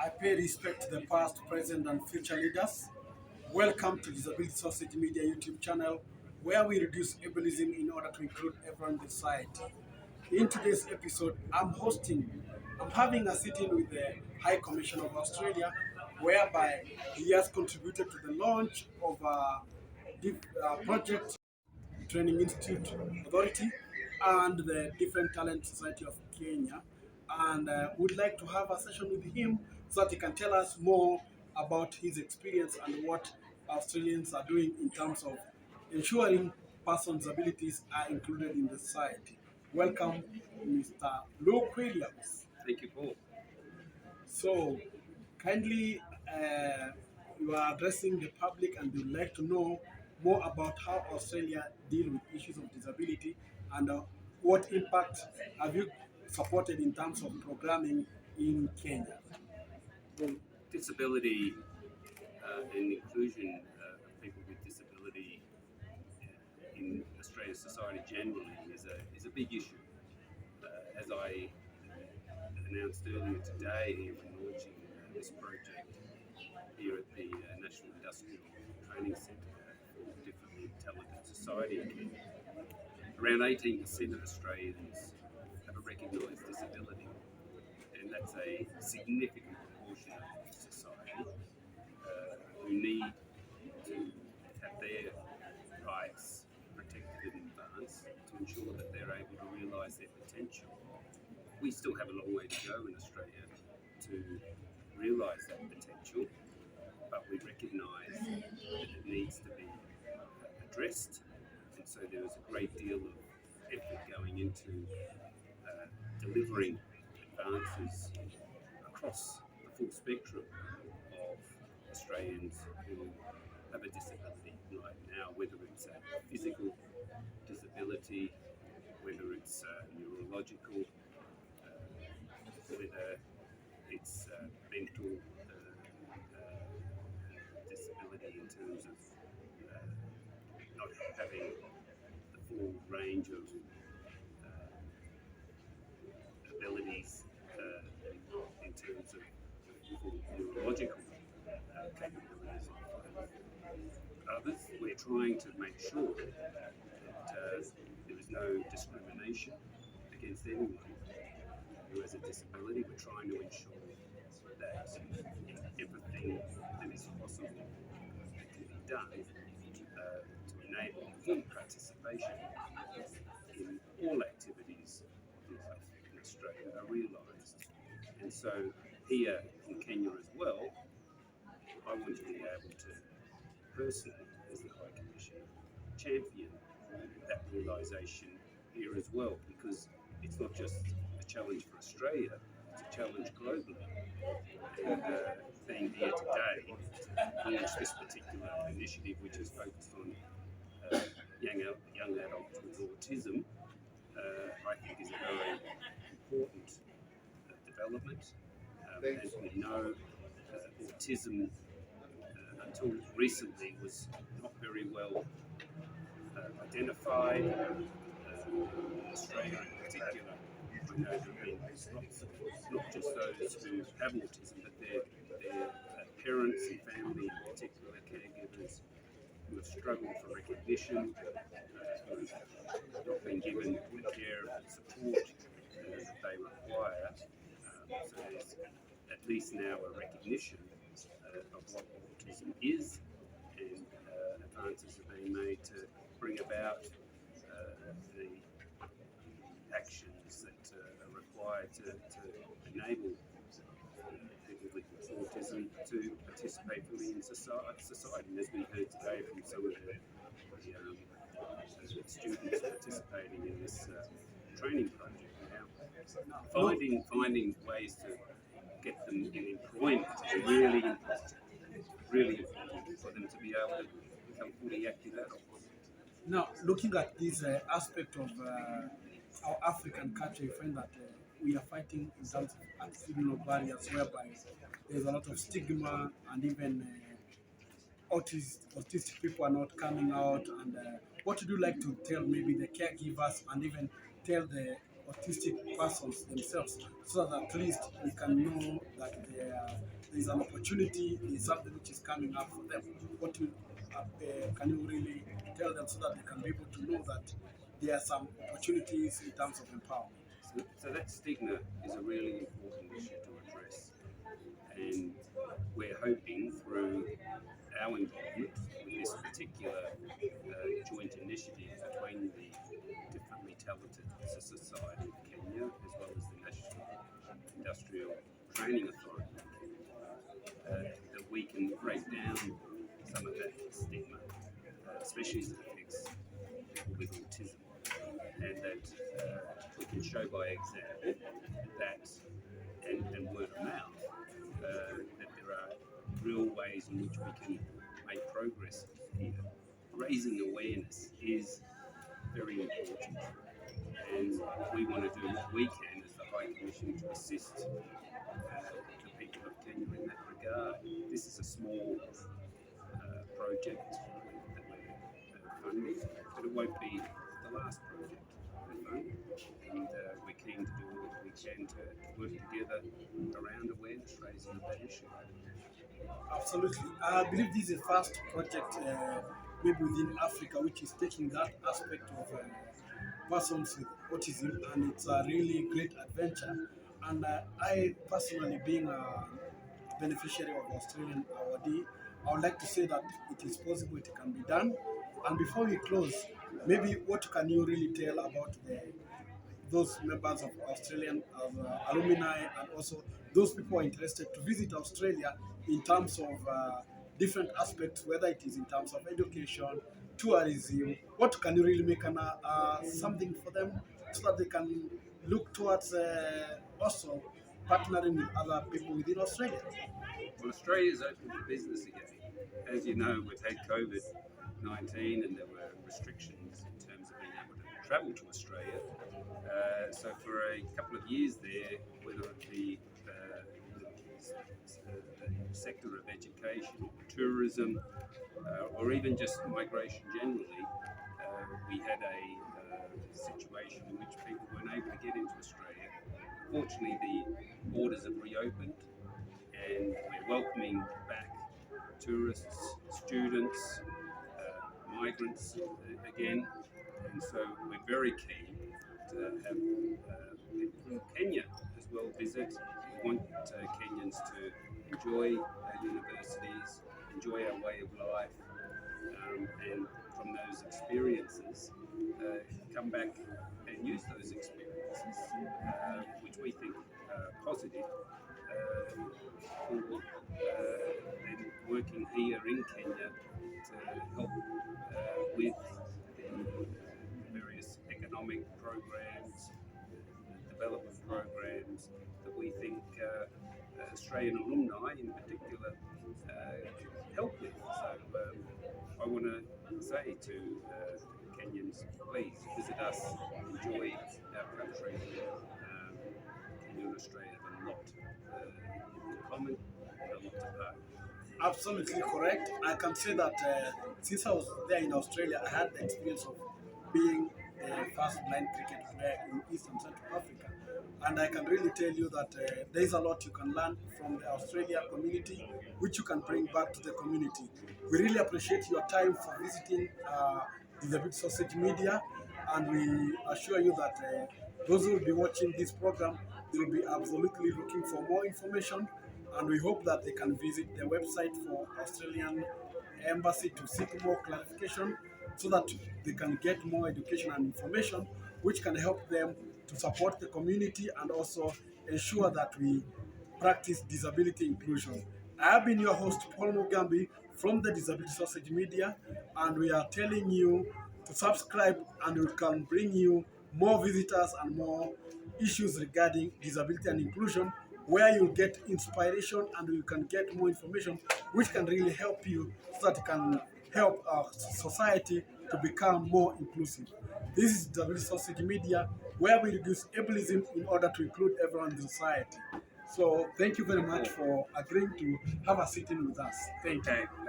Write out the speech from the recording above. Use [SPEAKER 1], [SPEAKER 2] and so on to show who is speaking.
[SPEAKER 1] I pay respect to the past, present, and future leaders. Welcome to Disability Sausage Media YouTube channel, where we reduce ableism in order to include everyone in the society. In today's episode, I'm having a sitting with the High Commissioner of Australia, whereby he has contributed to the launch of a project Training Institute Authority and the Different Talent Society of Kenya. And would like to have a session with him so that he can tell us more about his experience and what Australians are doing in terms of ensuring persons' abilities are included in the society. Welcome, Mr. Luke Williams.
[SPEAKER 2] Thank you, Paul.
[SPEAKER 1] So, kindly, you are addressing the public and you'd like to know more about how Australia deal with issues of disability and what impact have you supported in terms of programming in Kenya?
[SPEAKER 2] Well, disability and inclusion of people with disability in Australian society generally is a big issue. As I announced earlier today, we're launching this project here at the National Industrial Training Centre for Differently Intelligent Society in Kenya. Around 18% of Australians have a recognised disability, and that's a significant proportion of society who need to have their rights protected in advance to ensure that they're able to realise their potential. We still have a long way to go in Australia to realise that potential, but we recognise that it needs to be addressed, and so there is a great deal of effort going into delivering advances across the full spectrum of Australians who have a disability right now, whether it's a physical disability, whether it's neurological, whether it's mental disability in terms of not having the full range of abilities in terms of full neurological capabilities of others. We're trying to make sure that there is no discrimination against anyone who has a disability. We're trying to ensure that everything that is possible can be done to enable full participation in all activities of life in Australia are realised. And so here in Kenya as well, I want to be able to personally, as the High Commissioner, champion that realisation here as well, because it's not just a challenge for Australia, it's a challenge globally. And being here today to launch this particular initiative, which is focused on young adults with autism, I think is a very important development. As we know, autism until recently was not very well identified. In Australia in particular, I know there have been not just those who have autism, but their parents and family, in particular caregivers, who have struggled for recognition, who have not been given the care and support that they require. So there's at least now a recognition of what autism is, and advances are being made to bring about the actions that are required to enable people with autism to participate fully in society. And as we heard today from some of the students participating in this training project now, finding ways to get them in employment is really important for them to be able to become fully active adults.
[SPEAKER 1] Now, looking at this aspect of our African culture, you find that we are fighting in terms of attitudinal barriers, whereby there's a lot of stigma, and even autistic people are not coming out. And what would you like to tell maybe the caregivers and even tell the autistic persons themselves, so that at least we can know that there's an opportunity, there's something which is coming up for them. Can you really tell them so that they can be able to know that there are some opportunities in terms of empowerment?
[SPEAKER 2] So that stigma is a really important issue to address, and we're hoping through our involvement with this particular joint initiative between the Differently Talented Society of Kenya as well as the National Industrial Training Authority of Kenya, that we can break down some of that stigma, especially as it affects people with autism, and that we can show by example that, and word of mouth, that there are real ways in which we can make progress here. Raising awareness is very important, and we want to do what we can as the High Commission to assist the people of Kenya in that regard. This is a small project that we're funding, but it won't be the last project we fund, and we're keen to do all that we can to work together around awareness raising of that issue.
[SPEAKER 1] Absolutely. I believe this is the first project, maybe within Africa, which is taking that aspect of persons with autism, and it's a really great adventure. And I personally, being a beneficiary of Australian awardee, I would like to say that it is possible, it can be done. And before we close, maybe what can you really tell about those members of Australian alumni, and also those people who are interested to visit Australia in terms of different aspects, whether it is in terms of education, tourism? What can you really make something for them so that they can look towards also partnering with other people within Australia?
[SPEAKER 2] Well, Australia's open for business again. As you know, we've had COVID-19 and there were restrictions in terms of being able to travel to Australia. So for a couple of years there, whether it be the sector of education or tourism, or even just migration generally, we had a situation in which people weren't able to get into Australia. Fortunately, the borders have reopened and we're welcoming back tourists, students, migrants again, and so we're very keen to have people from Kenya as well visit. We want Kenyans to enjoy our universities, enjoy our way of life, and from those experiences, come back and use those experiences, which we think are positive, for then working here in Kenya to help with the various economic programs, development programs that we think Australian alumni in particular can help with. So I want to say to Kenyans, please visit us, enjoy our country. Kenya and Australia have a lot in common and a lot to part.
[SPEAKER 1] Absolutely correct. I can say that since I was there in Australia, I had the experience of being the first blind cricket player in East and Central Africa. And I can really tell you that there is a lot you can learn from the Australia community, which you can bring back to the community. We really appreciate your time for visiting Disability Sausage Media, and we assure you that those who will be watching this program, they will be absolutely looking for more information, and we hope that they can visit the website for Australian Embassy to seek more clarification so that they can get more education and information which can help them to support the community and also ensure that we practice disability inclusion. I have been your host, Paul Mugambi, from the Disability Sausage Media, and we are telling you to subscribe, and we can bring you more visitors and more issues regarding disability and inclusion, where you get inspiration and you can get more information which can really help you so that you can help our society to become more inclusive. This is Disability Sausage Media, where we reduce ableism in order to include everyone in society. So thank you very much for agreeing to have a sitting with us. Thank you.
[SPEAKER 2] Okay.